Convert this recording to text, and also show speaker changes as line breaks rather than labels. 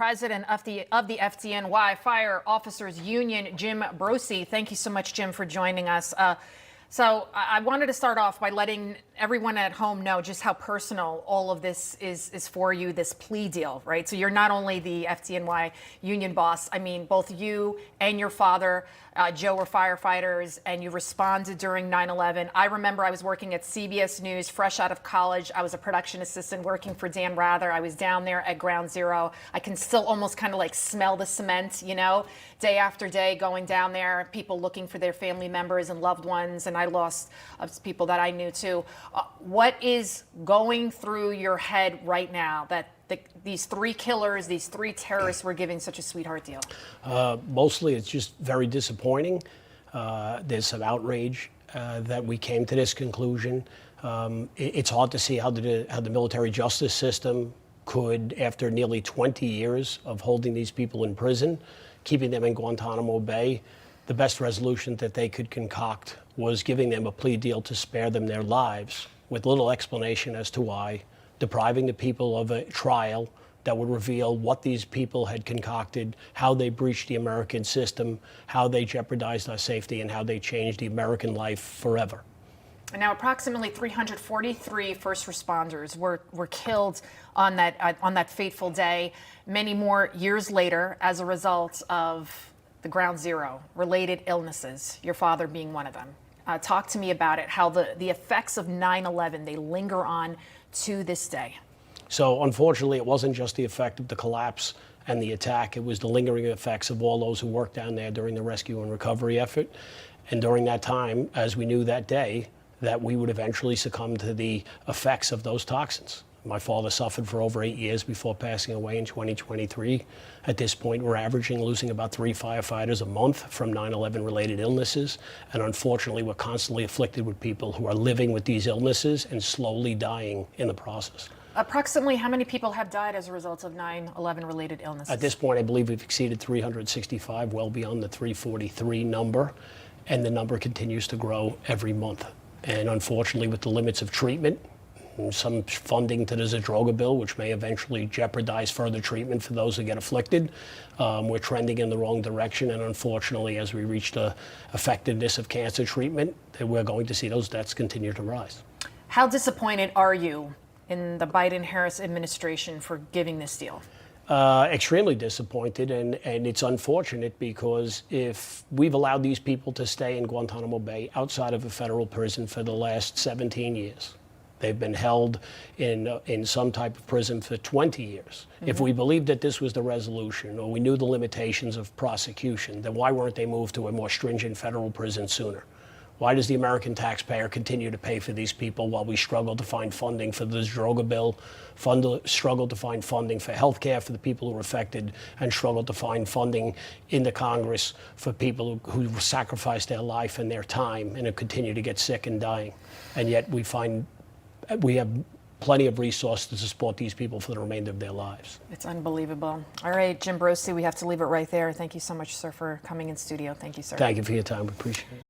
president of the FDNY Fire Officers Union, Jim Brosi. Thank you so much, Jim, for joining us. So I wanted to start off by letting everyone at home know just how personal all of this is for you, this plea deal, right? So you're not only the FDNY union boss. I mean, both you and your father, Joe, were firefighters, and you responded during 9/11. I remember I was working at CBS News, fresh out of college. I was a production assistant working for Dan Rather. I was down there at Ground Zero. I can still almost kind of like smell the cement, you know, day after day going down there, people looking for their family members and loved ones. And I lost people that I knew too. What is going through your head right now that these three killers, these three terrorists were giving such a sweetheart deal?
Mostly it's just very disappointing. There's some outrage that we came to this conclusion. It's hard to see how the military justice system could, after nearly 20 years of holding these people in prison, keeping them in Guantanamo Bay, the best resolution that they could concoct was giving them a plea deal to spare them their lives, with little explanation as to why, depriving the people of a trial that would reveal what these people had concocted, how they breached the American system, how they jeopardized our safety, and how they changed the American life forever.
And now approximately 343 first responders were killed on that fateful day, many more years later as a result of the Ground Zero related illnesses, your father being one of them. Talk to me about it, how the effects of 9/11, they linger on to this day.
So unfortunately, it wasn't just the effect of the collapse and the attack. It was the lingering effects of all those who worked down there during the rescue and recovery effort. And during that time, as we knew that day, that we would eventually succumb to the effects of those toxins. My father suffered for over 8 years before passing away in 2023. At this point, we're losing about 3 firefighters a month from 9/11 related illnesses. And unfortunately, we're constantly afflicted with people who are living with these illnesses and slowly dying in the process.
Approximately how many people have died as a result of 9/11 related illnesses?
At this point, I believe we've exceeded 365, well beyond the 343 number. And the number continues to grow every month. And unfortunately, with the limits of treatment, some funding to the Zadroga bill, which may eventually jeopardize further treatment for those who get afflicted. We're trending in the wrong direction, and unfortunately, as we reach the effectiveness of cancer treatment, we're going to see those deaths continue to rise.
How disappointed are you in the Biden-Harris administration for giving this deal?
Extremely disappointed, and it's unfortunate because if we've allowed these people to stay in Guantanamo Bay outside of a federal prison for the last 17 years, they've been held in some type of prison for 20 years. Mm-hmm. If we believed that this was the resolution, or we knew the limitations of prosecution, then why weren't they moved to a more stringent federal prison sooner? Why does the American taxpayer continue to pay for these people while we struggle to find funding for the Zadroga bill, struggle to find funding for health care for the people who are affected, and struggle to find funding in the Congress for people who sacrifice their life and their time and who continue to get sick and dying? And yet we have plenty of resources to support these people for the remainder of their lives.
It's unbelievable. All right, Jim Brosi, we have to leave it right there. Thank you so much, sir, for coming in studio. Thank you, sir.
Thank you for your time. We appreciate it.